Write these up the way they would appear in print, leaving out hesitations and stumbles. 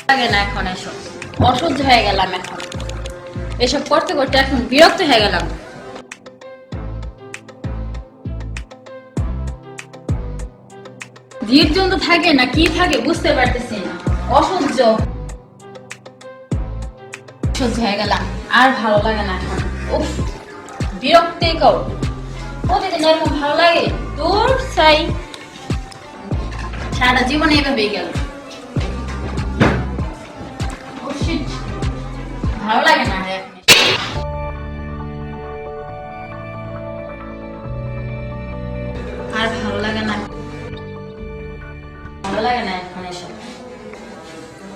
লাগে না এখন এসব, অসহ্য হয়ে গেলাম এখন এসব করতে করতে, এখন বিরক্ত হয়ে গেলাম। ধীরজন তো থাকে না, কি থাকে বুঝতে পারতেছি না, অসহ্য অসহ্য হয়ে গেলাম, আর ভালো লাগে না এখন। উফ, বিরক্তিকর, প্রতিদিন এরকম ভালো লাগে? দূর চাই, সারা জীবন এইভাবেই গেল। ভালো লাগে না আর ভালো লাগে না, ভালো লাগে না এখন এসব,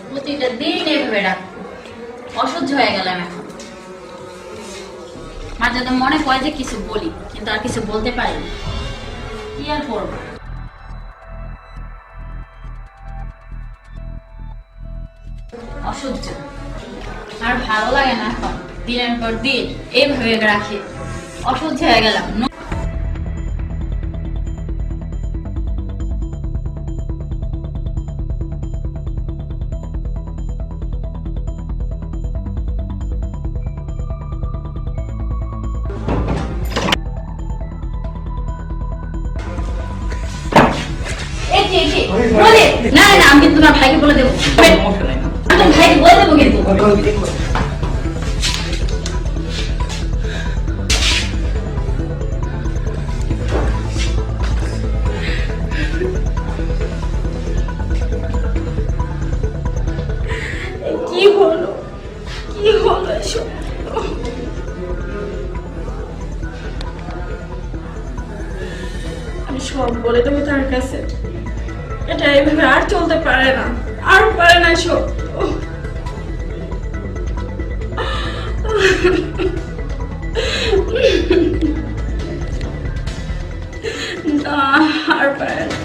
প্রতিটা দিন এভাবে ডাকবো, অসহ্য হয়ে গেলাম এখন। মাঝে তো মনে হয় যে কিছু বলি, কিন্তু আর কিছু বলতে পারি না, কি আর করবো। অসহ্য, আর ভালো লাগে না এখন, দিনের পর দিন এইভাবে রাখি, অসহ্য হয়ে গেলাম। না না, আমি কিন্তু তোমার ভাইকে বলে দেবো, আমি ভাইকে বলে দেবো কিন্তু। কি হলো, কি হলো এসব? আমি সব বলে দেবো তার কাছে, এটা এইভাবে আর চলতে পারে না, আর পারে না সব। আর পারে না।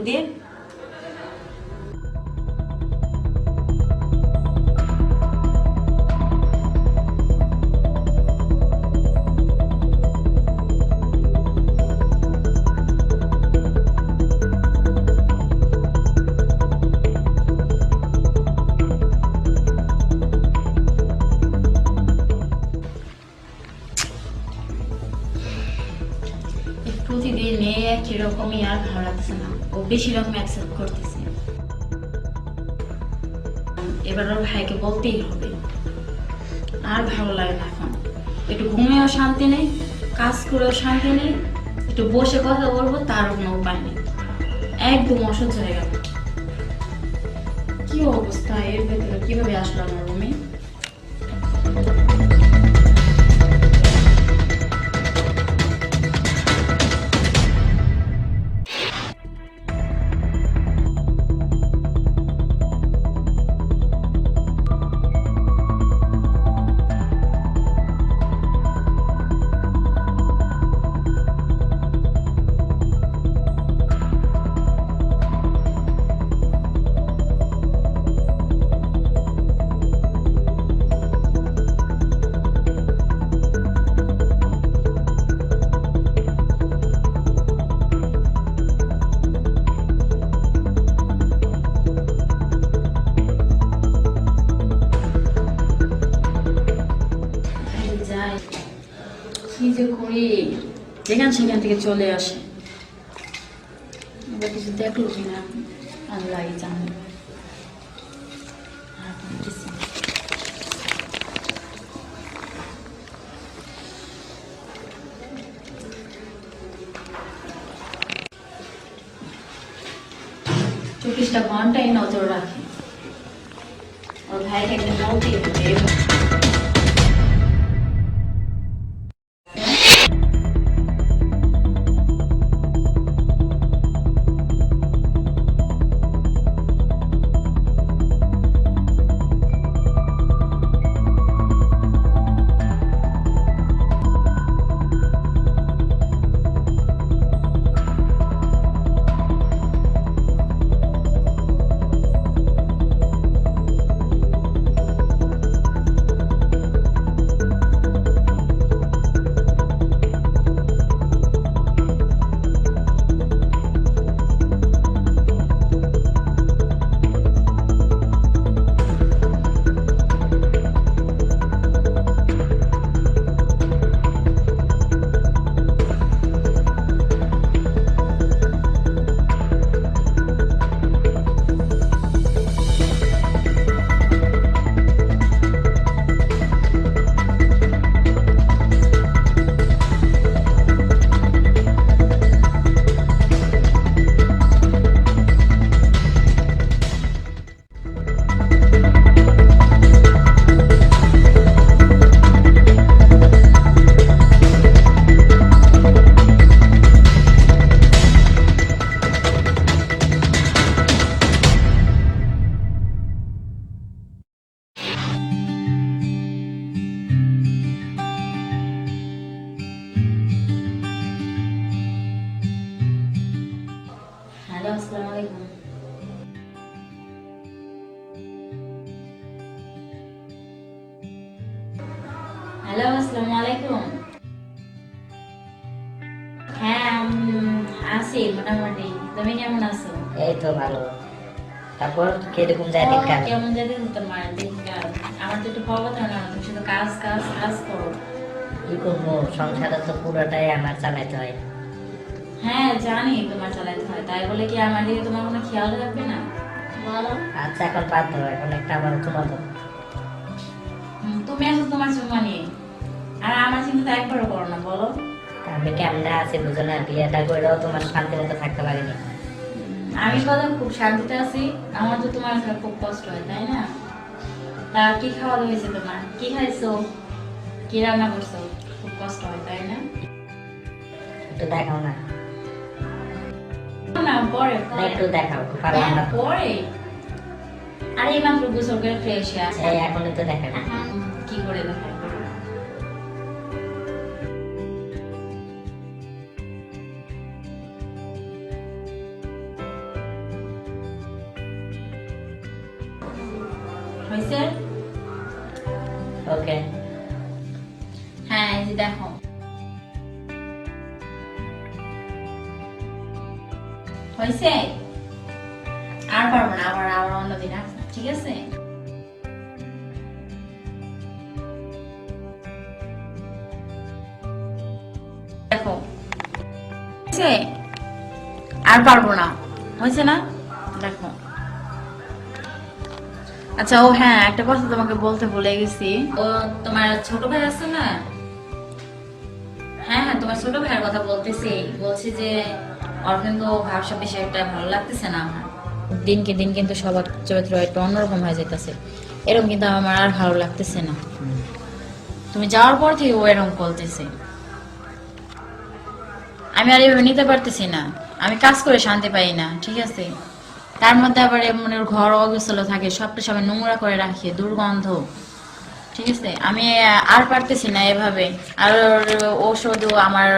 দিয়ে প্রতিদিন একই রকমই, আর ভালো লাগছে না, ও বেশি রকম অ্যাকসেপ্ট করতেছে। এবার ওর ভাইকে বলতেই হবে, আর ভালো লাগে না এখন, একটু ঘুমেও শান্তি নেই, কাজ করেও শান্তি নেই, একটু বসে কথা বলবো তারও কোনো উপায় নেই, একদম অসহ্য হয়ে গেল। কি অবস্থা এর ভেতরে, কিভাবে আসলো আমার রুমে? কি যে করি, যেখান সেখান থেকে চলে আসে, কিছু দেখলো কিনা আল্লাহ জানে। চব্বিশটা ঘন্টাই নজর রাখে, ওর ভাইকে একদিন বলতেই হবে। হ্যালো, আসসালামু আলাইকুম। হ্যাঁ, আছি মোটামুটি। তুমি কেমন আছো? এই তো ভালো। তারপর কিরকম যায় দিনকাল? কেমন যাবে তোমার দিনকাল? আমার তো একটু খবর থাকে না, তুমি শুধু কাজ কাজ কাজ করো। কি করবো, সংসারে তো পুরোটাই আমার চালাইতে হয়। হ্যাঁ জানি তোমার চালাইতে হয়, তাই বলে কি আমার দিকে তোমার কোনো খেয়াল রাখবে না বলো? আচ্ছা এখন বাদ দাও, এখন একটা আমার চুমা দাও। তুমি আসো তোমার চুমা নিয়ে, আর আমার চিন্তা একবারও করো না বলো। আমি কেমনে আছি বুঝো না, বিয়েটা করেও তোমার শান্তি মতো থাকতে পারিনি। আমি কথা খুব শান্তিতে আছি, আমার তো তোমার ছাড়া খুব কষ্ট হয় তাই না? তা কি খাওয়া হয়েছে তোমার? কি খাইছো? কি রান্না করছো? খুব কষ্ট হয় তাই না? একটু দেখাও না। না পরে না, একটু দেখাও, পারলাম না তো। পরে আরে এই মাত্র গোসল করে ফ্রেশ হয়ে আসে। এই এখনই তো দেখাবে। কি করে দেখাই? হয়েছে? ওকে। হ্যাঁ এই যে দেখো, হয়েছে? আর পারবো না, আবার আবার অন্যদিন আসবো, ঠিক আছে? দেখো হয়েছে? আর পারবো না, হয়েছে না? দেখো। আচ্ছা ও হ্যাঁ, একটা কথা তোমাকে বলতে ভুলে গেছি। ও তোমার ছোট ভাই আছে না? হ্যাঁ হ্যাঁ, তোমার ছোট ভাইয়ের কথা বলতেছি। বলছি যে ওর কিন্তু ভাবসা বেশি একটা ভালো লাগতেছে না আমার। দিনকে দিন কিন্তু সবার চরিত্র একটু অন্যরকম হয়ে যাইতেছে, এরকম কিন্তু আমার আর ভালো লাগতেছে না। তুমি যাওয়ার পর থেকে ও এরকম বলতেছে, আমি আর এভাবে নিতে পারতেছি না। আমি কাজ করে শান্তি পাই না, ঠিক আছে? তার মধ্যে আবার এমন ওর ঘর অগোছালো থাকে, সবটা সবাই নোংরা করে রাখে, দুর্গন্ধ, ঠিক আছে? আমি আর পারতেছি না এভাবে। আর ও শুধু আমার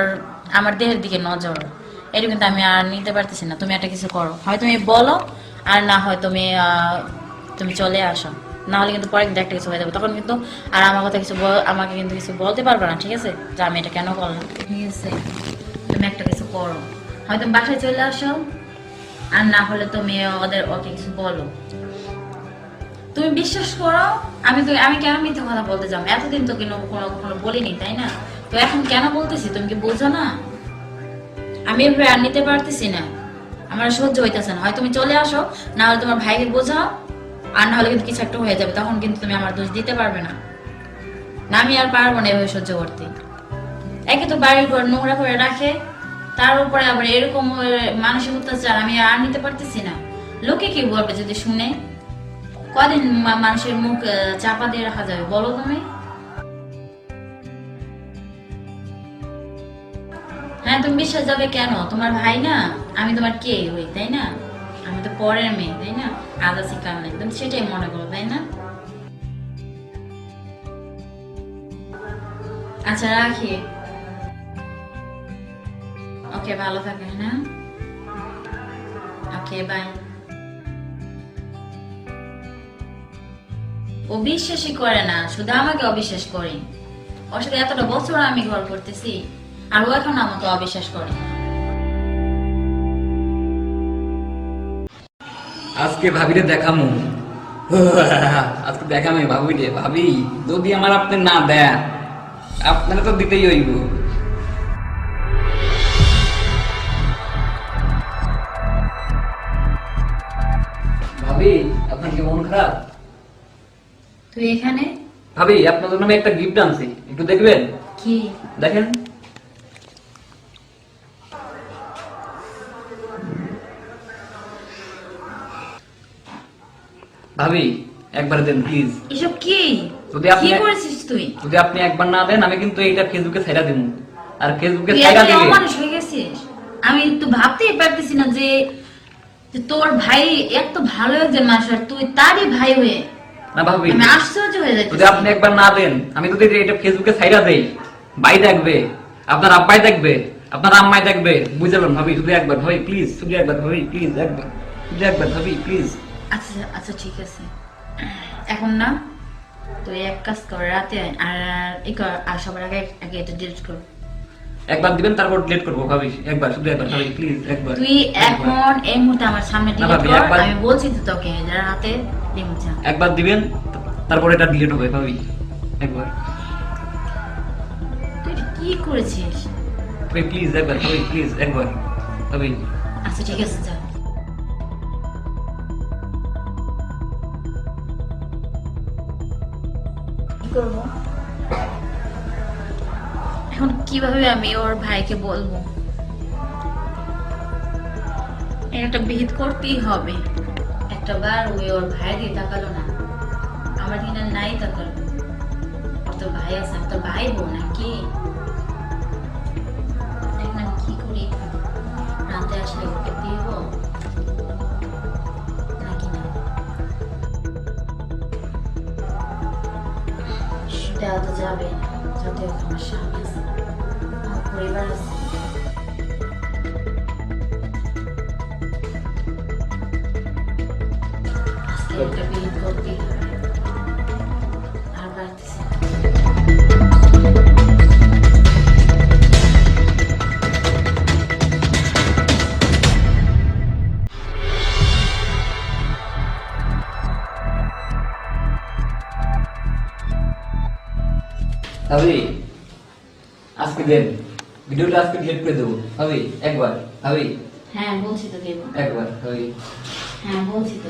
আমার দেহের দিকে নজর, এটা কিন্তু আমি আর নিতে পারতেছি না। তুমি একটা কিছু করো, হয় তুমি বলো, আর না হয় তুমি তুমি চলে আসো। না হলে কিন্তু পরে কিন্তু একটা কিছু হয়ে যাবে, তখন কিন্তু আর আমার কথা কিছু আমাকে কিন্তু কিছু বলতে পারবে না, ঠিক আছে? যে আমি এটা কেন করলাম, ঠিক আছে? তুমি একটা কিছু করো, হয় তুমি বাসায় চলে আসো, আর না হলে তুমি ওকে কিছু বলো। তুমি বিশ্বাস করো, আমি কেন মিথ্যা কথা বলতে যাবো? এতদিন তো কখনো বলিনি তাই না? তো এখন কেন বলতেছি তুমি কি বোঝো না? আমি এভাবে আর নিতে পারতেছি না, আমার সহ্য হইতেছে না। হয় তুমি চলে আসো, না হলে তোমার ভাইকে বোঝাও, আর না হলে কিন্তু কিছু একটা হয়ে যাবে, তখন কিন্তু তুমি আমার দোষ দিতে পারবে না। না আমি আর পারবো না এভাবে সহ্য করতে। একে তো বাড়ির ঘর নোংরা করে রাখে, তার উপরে আবার এরকম মানসিক অত্যাচার আমি আর নিতে পারতেছি না। লোকে কি বলবে যদি শুনে? কদিন মানুষের মুখ চাপা দিয়ে রাখা যাবে বলো তুমি? হ্যাঁ তুমি বিশ্বাস যাবে কেন? তোমার ভাই না, আমি তোমার কে হই তাই না? আমি তো পরের মেয়ে তাই না? আদা শিকার নেই, তুমি সেটাই মনে করো তাই না? আচ্ছা রাখি, ওকে ভালো থাকে, হ্যাঁ ওকে বাই। ও বিশ্বাসই করে না, শুধু আমাকে অবিশ্বাস করে। ওর সাথে এতটা বছর আমি ঘর করতেছি, আর ও এখন আমাকে অবিশ্বাস করে। আজকে ভাবিরে দেখামু। আজকে দেখামে ভাবিরে। ভাবি যদি আমার আপনি না দেন, আপনারা তো দিতেই হইব। ভাবি আপনার কি মন খারাপ? তুই এখানে? ভাবি আপনার জন্য আমি একটা গিফট আনছি, একটু দেখবেন? কি? দেখেন। ভাবি একবার দেন প্লিজ। এসব কি? যদি আপনি কি করেছিস তুই? যদি আপনি একবার না দেন, আমি কিন্তু এইটা ফেসবুকে ছাইড়া দেব। আর ফেসবুকে তুই ছাইড়া এত দিলে অমানুষ হয়ে গেছিস। আমি তো ভাবতেই পারতেছি না যে যে তোর ভাই এত ভালো একজন মানুষ, আর তুই তারই ভাই হয়ে না ভাবি, আমি আশ্চর্য হয়ে যাচ্ছি। যদি আপনি একবার না দেন, আমি যদি এটা ফেসবুকে ছাইড়া দেই, ভাই দেখবে, আপনার আব্বাই দেখবে, আপনার আম্মাই দেখবে, বুঝলেন ভাবি? শুধু একবার ভাবি প্লিজ, শুধু একবার ভাবি প্লিজ, একবার শুধু একবার ভাবি প্লিজ। আচ্ছা আচ্ছা ঠিক আছে, এখন না তো এক কাজ কর, রাতে আয়, আর আর সবার আগে আগে এটা ডিলিট কর। একবার দিবেন তারপর ডিলিট করবো ভাবি, একবার শুধু একবার ভাবি প্লিজ একবার। তুই এখন এই মুহূর্তে আমার সামনে ডিলিট ভাবি, কর, একবার- আমি বলছি তো তোকে যারা হাতে রিমোট যা। একবার দিবেন তারপর এটা ডিলিট হবে ভাবি, একবার তুই এটা কি করেছিস? ভাবি প্লিজ একবার, ভাবি প্লিজ একবার ভাবি। আচ্ছা ঠিক আছে যা। কি করব এখন? কিভাবে আমি ওর ভাইকে বলবো? এর একটা বিহিত করতেই হবে। একটা বার ওই ওর ভাই দিয়ে তাকালো না, আমার দিকে নাই তাকালো। ওর তো ভাই আছে, আমি তো ভাই বোন নাকি? এখন আমি কি করি? রাতে আসলে ওকে দিব নাকি না? দেওয়া তো যাবে না, যাতে আমার স্বামী আছে, আমার পরিবার আছে। আজকে একটা বিহিত করতেই হবে। আর বাড়তেছে না। ভাবি আজকে দেন ভিডিওটা, আজকে ডিলিট করে দেবো ভাবি, একবার ভাবি হ্যাঁ বলছি তো দেবো। একবার ভাবি। হ্যাঁ বলছি তো।